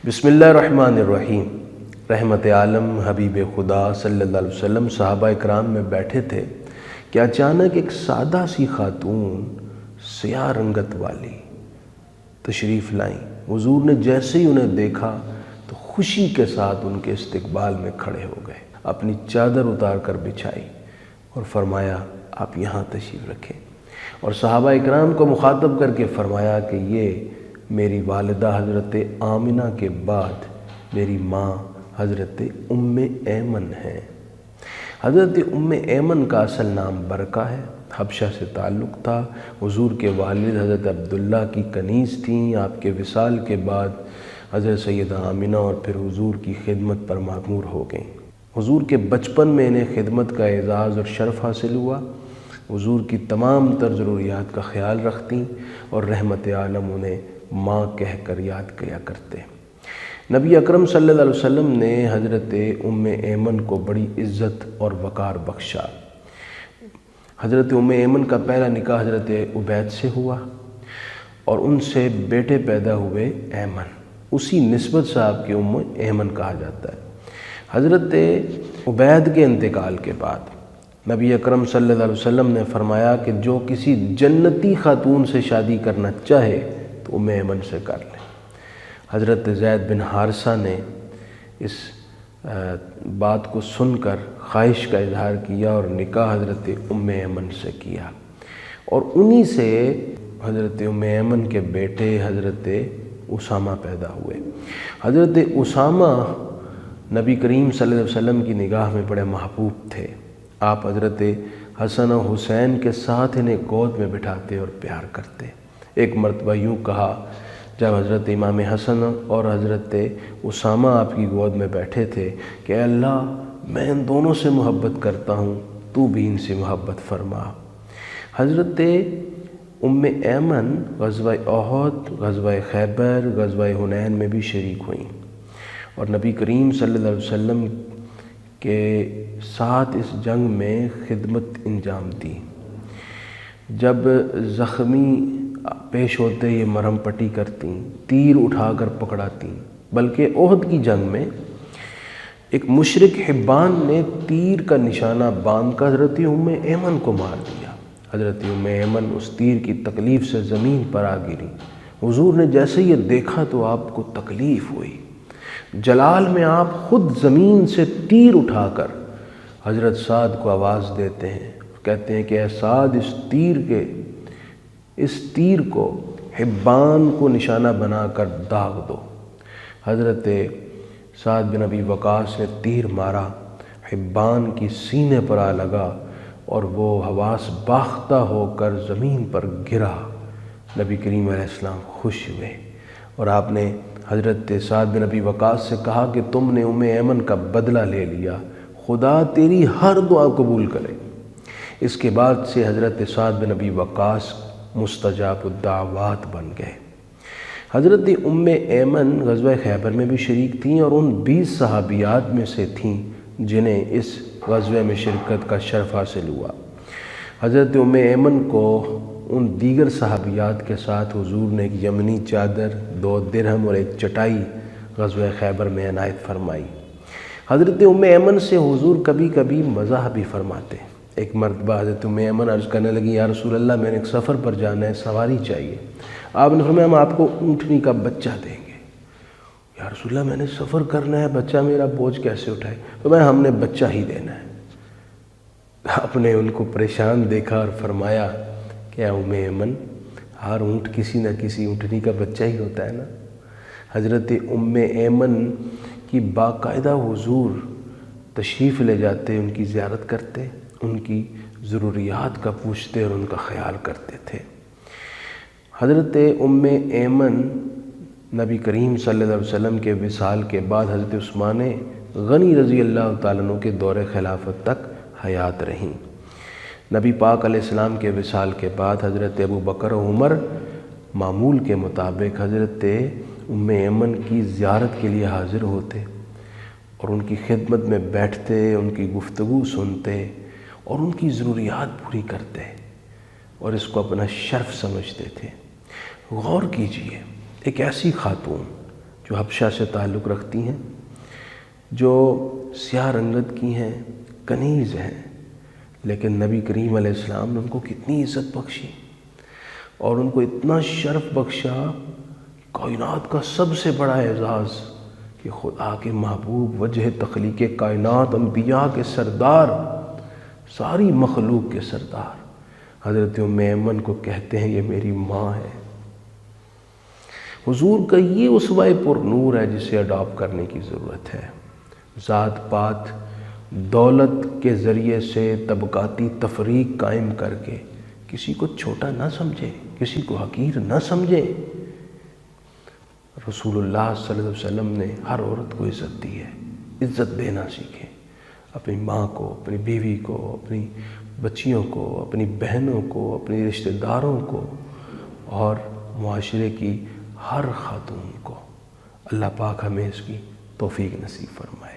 بسم اللہ الرحمن الرحیم۔ رحمت عالم حبیب خدا صلی اللہ علیہ وسلم صحابہ اکرام میں بیٹھے تھے کہ اچانک ایک سادہ سی خاتون سیاہ رنگت والی تشریف لائیں۔ حضور نے جیسے ہی انہیں دیکھا تو خوشی کے ساتھ ان کے استقبال میں کھڑے ہو گئے، اپنی چادر اتار کر بچھائی اور فرمایا آپ یہاں تشریف رکھیں، اور صحابہ اکرام کو مخاطب کر کے فرمایا کہ یہ میری والدہ حضرت آمنہ کے بعد میری ماں حضرت ام ایمن ہے۔ حضرت ام ایمن کا اصل نام برکہ ہے، حبشہ سے تعلق تھا۔ حضور کے والد حضرت عبداللہ کی کنیز تھیں۔ آپ کے وصال کے بعد حضرت سیدہ آمنہ اور پھر حضور کی خدمت پر معمور ہو گئیں۔ حضور کے بچپن میں انہیں خدمت کا اعزاز اور شرف حاصل ہوا۔ حضور کی تمام تر ضروریات کا خیال رکھتیں اور رحمت عالم انہیں ماں کہہ کر یاد کیا کرتے۔ نبی اکرم صلی اللہ علیہ وسلم نے حضرت ام ایمن کو بڑی عزت اور وقار بخشا۔ حضرت ام ایمن کا پہلا نکاح حضرت عبید سے ہوا اور ان سے بیٹے پیدا ہوئے ایمن، اسی نسبت سے آپ کی ام ایمن کہا جاتا ہے۔ حضرت عبید کے انتقال کے بعد نبی اکرم صلی اللہ علیہ وسلم نے فرمایا کہ جو کسی جنتی خاتون سے شادی کرنا چاہے تو ام ایمن سے کر لیں۔ حضرت زید بن حارثہ نے اس بات کو سن کر خواہش کا اظہار کیا اور نکاح حضرت ام ایمن سے کیا، اور انہی سے حضرت ام ایمن کے بیٹے حضرت اسامہ پیدا ہوئے۔ حضرت اسامہ نبی کریم صلی اللہ علیہ وسلم کی نگاہ میں بڑے محبوب تھے۔ آپ حضرت حسن و حسین کے ساتھ انہیں گود میں بٹھاتے اور پیار کرتے۔ ایک مرتبہ یوں کہا جب حضرت امام حسن اور حضرت اسامہ آپ کی گود میں بیٹھے تھے کہ اے اللہ، میں ان دونوں سے محبت کرتا ہوں، تو بھی ان سے محبت فرما۔ حضرت ام ایمن غزوہ احد، غزوہ خیبر، غزوہ حنین میں بھی شریک ہوئیں اور نبی کریم صلی اللہ علیہ وسلم کے ساتھ اس جنگ میں خدمت انجام دی۔ جب زخمی پیش ہوتے یہ مرہم پٹی کرتیں، تیر اٹھا کر پکڑاتیں، بلکہ احد کی جنگ میں ایک مشرک حبان نے تیر کا نشانہ باندھ کر حضرت ام ایمن کو مار دیا۔ حضرت ام ایمن اس تیر کی تکلیف سے زمین پر آ گری۔ حضور نے جیسے یہ دیکھا تو آپ کو تکلیف ہوئی۔ جلال میں آپ خود زمین سے تیر اٹھا کر حضرت سعد کو آواز دیتے ہیں، کہتے ہیں کہ اے سعد، اس تیر کو حبان کو نشانہ بنا کر داغ دو۔ حضرت سعد بن ابی وقاص نے تیر مارا، حبان کی سینے پر آ لگا اور وہ حواس باختہ ہو کر زمین پر گرا۔ نبی کریم علیہ السلام خوش ہوئے اور آپ نے حضرت سعد بن ابی وقاص سے کہا کہ تم نے ام ایمن کا بدلہ لے لیا، خدا تیری ہر دعا قبول کرے۔ اس کے بعد سے حضرت سعد بن ابی وقاص مستجاب الدعوات بن گئے۔ حضرت ام ایمن غزوہ خیبر میں بھی شریک تھیں اور ان 20 صحابیات میں سے تھیں جنہیں اس غزوہ میں شرکت کا شرف حاصل ہوا۔ حضرت ام ایمن کو ان دیگر صحابیات کے ساتھ حضور نے ایک یمنی چادر، 2 درہم اور ایک چٹائی غزوہ خیبر میں عنایت فرمائی۔ حضرت ام ایمن سے حضور کبھی کبھی مزاح بھی فرماتے۔ ایک مرتبہ حضرت ام ایمن عرض کرنے لگی، یا رسول اللہ، میں نے ایک سفر پر جانا ہے، سواری چاہیے۔ آپ نے فرمایا ہم آپ کو اونٹنی کا بچہ دیں گے۔ یا رسول اللہ، میں نے سفر کرنا ہے، بچہ میرا بوجھ کیسے اٹھائے؟ فرمایا ہم نے بچہ ہی دینا ہے۔ آپ نے ان کو پریشان دیکھا اور فرمایا کہ ام ایمن، ہر اونٹ کسی نہ کسی اونٹنی کا بچہ ہی ہوتا ہے نا۔ حضرت ام ایمن کی باقاعدہ حضور تشریف لے جاتے، ان کی زیارت کرتے، ان کی ضروریات کا پوچھتے اور ان کا خیال کرتے تھے۔ حضرت ام ایمن نبی کریم صلی اللہ علیہ وسلم کے وصال کے بعد حضرت عثمان غنی رضی اللہ تعالیٰ عنہ کے دور خلافت تک حیات رہیں۔ نبی پاک علیہ السلام کے وصال کے بعد حضرت ابو بکر و عمر معمول کے مطابق حضرت ام ایمن کی زیارت کے لیے حاضر ہوتے اور ان کی خدمت میں بیٹھتے، ان کی گفتگو سنتے اور ان کی ضروریات پوری کرتے اور اس کو اپنا شرف سمجھتے تھے۔ غور کیجئے، ایک ایسی خاتون جو حبشہ سے تعلق رکھتی ہیں، جو سیاہ رنگت کی ہیں، کنیز ہیں، لیکن نبی کریم علیہ السلام نے ان کو کتنی عزت بخشی اور ان کو اتنا شرف بخشا۔ کائنات کا سب سے بڑا اعزاز کہ خدا کے محبوب، وجہ تخلیق کائنات، انبیاء کے سردار، ساری مخلوق کے سردار حضرت ام ایمن کو کہتے ہیں یہ میری ماں ہے۔ حضور کا یہ اسوہ پر نور ہے جسے اڈاپٹ کرنے کی ضرورت ہے۔ ذات پات دولت کے ذریعے سے طبقاتی تفریق قائم کر کے کسی کو چھوٹا نہ سمجھے، کسی کو حقیر نہ سمجھے۔ رسول اللہ صلی اللہ علیہ وسلم نے ہر عورت کو عزت دی ہے، عزت دینا سیکھیں، اپنی ماں کو، اپنی بیوی کو، اپنی بچیوں کو، اپنی بہنوں کو، اپنی رشتہ داروں کو اور معاشرے کی ہر خاتون کو۔ اللہ پاک ہمیں اس کی توفیق نصیب فرمائے۔